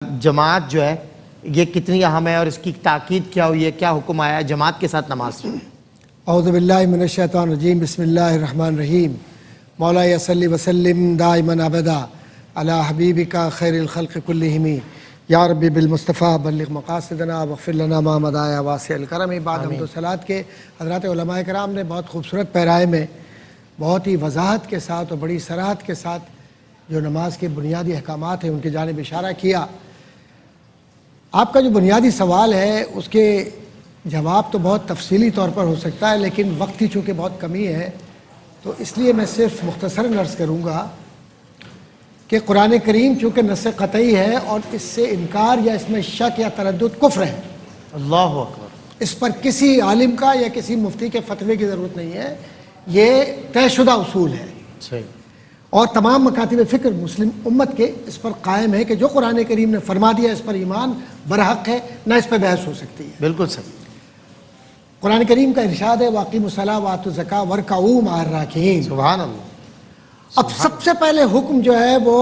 جماعت جو ہے یہ کتنی اہم ہے اور اس کی تاکید کیا ہوئی ہے، کیا حکم آیا ہے جماعت کے ساتھ نماز؟ اعوذ باللہ من الشیطان الرجیم، بسم اللہ الرحمن الرحیم۔ مولا صلی وسلم دائما ابدا علی حبیبک خیر الخلق کلہم یا ربی بالمصطفیٰ بلغ مقاصدنا واغفر لنا ما مضى یا واسع الکرم۔ بعد حمد و صلوات کے حضرات علماء کرام نے بہت خوبصورت پیرائے میں بہت ہی وضاحت کے ساتھ اور بڑی صراحت کے ساتھ جو نماز کے بنیادی احکامات ہیں ان کی جانب اشارہ کیا۔ آپ کا جو بنیادی سوال ہے اس کے جواب تو بہت تفصیلی طور پر ہو سکتا ہے، لیکن وقت کی چونکہ بہت کمی ہے تو اس لیے میں صرف مختصراً عرض کروں گا کہ قرآن کریم چونکہ نص قطعی ہے اور اس سے انکار یا اس میں شک یا تردد کفر ہے۔ اللہ اکبر۔ اس پر کسی عالم کا یا کسی مفتی کے فتوے کی ضرورت نہیں ہے، یہ طے شدہ اصول ہے صحیح۔ اور تمام مکاتب فکر مسلم امت کے اس پر قائم ہے کہ جو قرآن کریم نے فرما دیا اس پر ایمان برحق ہے، نہ اس پہ بحث ہو سکتی ہے۔ بالکل صحیح۔ قرآن کریم کا ارشاد ہے وَأَقِیمُوا الصَّلَاةَ وَآتُوا الزَّکَاةَ وَارْکَعُوا مَعَ الرَّاکِعِینَ۔ سبحان اللہ۔ اب سب سے پہلے حکم جو ہے وہ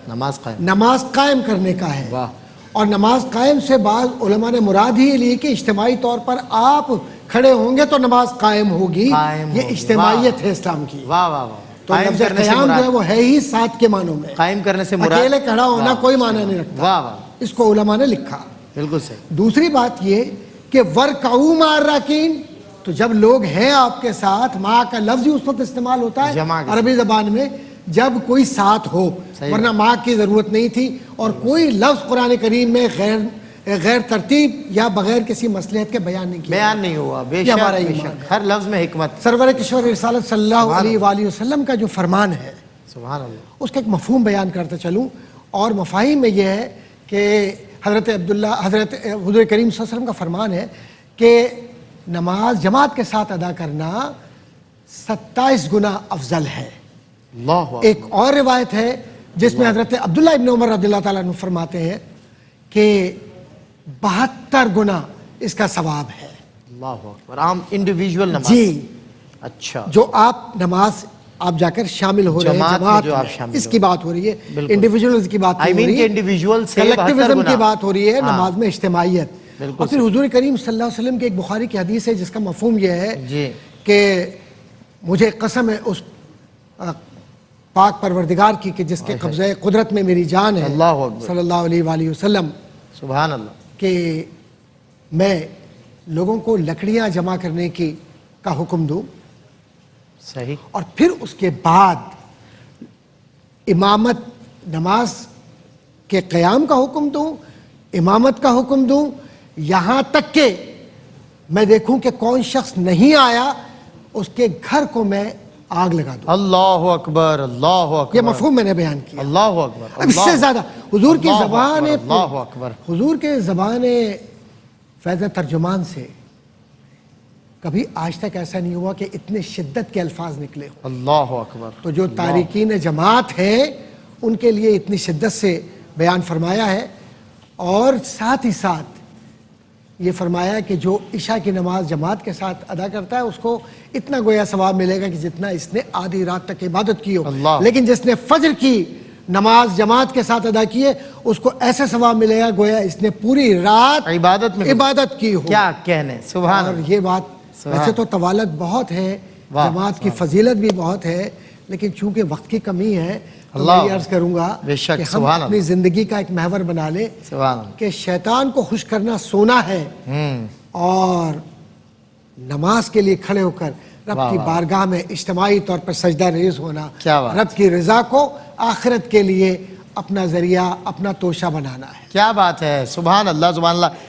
نماز قائم کرنے کا ہے، اور نماز قائم سے بعض علماء نے مراد ہی لی کہ اجتماعی طور پر آپ کھڑے ہوں گے تو نماز قائم ہوگی، یہ اجتماعیت ہے اسلام کی۔ واہ واہ واہ۔ تو لفظ قیام جو ہے وہ ہے ہی ساتھ کے معنوں میں، قائم کرنے سے مراد اکیلے کھڑا ہونا کوئی معنی نہیں رکھتا۔ واہ واہ، اس کو علماء نے لکھا۔ بالکل صحیح۔ دوسری بات یہ کہ وَارْکَعُوا مَعَ الرَّاکِعِینَ، تو جب لوگ ہیں آپ کے ساتھ، ماں کا لفظ ہی اس وقت استعمال ہوتا ہے عربی زبان میں جب کوئی ساتھ ہو، ورنہ ماں کی ضرورت نہیں تھی، اور کوئی لفظ قرآن کریم میں غیر ترتیب یا بغیر کسی مصلحت کے بیان نہیں ہوا۔ بے شک ہر لفظ میں حکمت۔ سرور کشور رسالت صلی اللہ علیہ وآلہ وسلم کا جو فرمان ہے، سبحان اللہ، اس کا ایک مفہوم بیان کرتا چلوں، اور مفاہیم میں یہ ہے کہ حضرت حضور کریم صلی اللہ علیہ وسلم کا فرمان ہے کہ نماز جماعت کے ساتھ ادا کرنا 27 گنا افضل ہے۔ ایک اور روایت ہے جس میں حضرت عبداللہ ابن عمر رضی اللہ تعالیٰ عنہ فرماتے ہیں کہ 72 گنا اس کا ثواب ہے۔ اللہ اکبر۔ عام انڈیویجول نماز، جی اچھا، جو آپ نماز آپ جا کر شامل ہو رہے ہیں جماعت میں، اس کی بات ہو رہی ہے، انڈیویجولز کی بات ہو رہی ہے، کلیکٹیوزم کی بات ہو رہی ہے، نماز میں اجتماعیت۔ اور پھر حضور کریم صلی اللہ علیہ وسلم کی ایک بخاری کی حدیث ہے جس کا مفہوم یہ ہے کہ مجھے قسم ہے اس پاک پروردگار کی کہ جس کے قبضہ قدرت میں میری جان ہے، صلی اللہ علیہ وآلہ وسلم، سبحان اللہ، کہ میں لوگوں کو لکڑیاں جمع کرنے کا حکم دوں، صحیح، اور پھر اس کے بعد امامت نماز کے قیام کا حکم دوں، امامت کا حکم دوں، یہاں تک کہ میں دیکھوں کہ کون شخص نہیں آیا اس کے گھر کو میں آگ لگا دوں۔ اللہ اکبر، اللہ اکبر، یہ مفہوم میں نے بیان کیا۔ اللہ اکبر۔ اب اس سے زیادہ حضور کی زبان، اللہ اکبر، حضور کے زبان فیض ترجمان سے کبھی آج تک ایسا نہیں ہوا کہ اتنے شدت کے الفاظ نکلے ہوں۔ اللہ اکبر۔ تو جو تارکین جماعت ہیں ان کے لیے اتنی شدت سے بیان فرمایا ہے، اور ساتھ ہی ساتھ یہ فرمایا کہ جو عشاء کی نماز جماعت کے ساتھ ادا کرتا ہے اس کو اتنا گویا ثواب ملے گا کہ جتنا اس نے آدھی رات تک عبادت کی ہو، لیکن جس نے فجر کی نماز جماعت کے ساتھ ادا کی ہے اس کو ایسے ثواب ملے گا گویا اس نے پوری رات عبادت کی ہو۔ کیا کہنے، سبحان اللہ۔ اور یہ بات ویسے تو طوالت بہت ہے، جماعت کی فضیلت بھی بہت ہے، لیکن چونکہ وقت کی کمی ہے تو میں یہ عرض کروں گا کہ ہم اپنی زندگی کا ایک محور بنا لیں کہ شیطان کو خوش کرنا سونا ہے، اور نماز کے لیے کھڑے ہو کر رب کی بارگاہ میں اجتماعی طور پر سجدہ ریز ہونا، رب کی رضا کو آخرت کے لیے اپنا ذریعہ، اپنا توشہ بنانا ہے۔ کیا بات ہے، سبحان اللہ، سبحان اللہ۔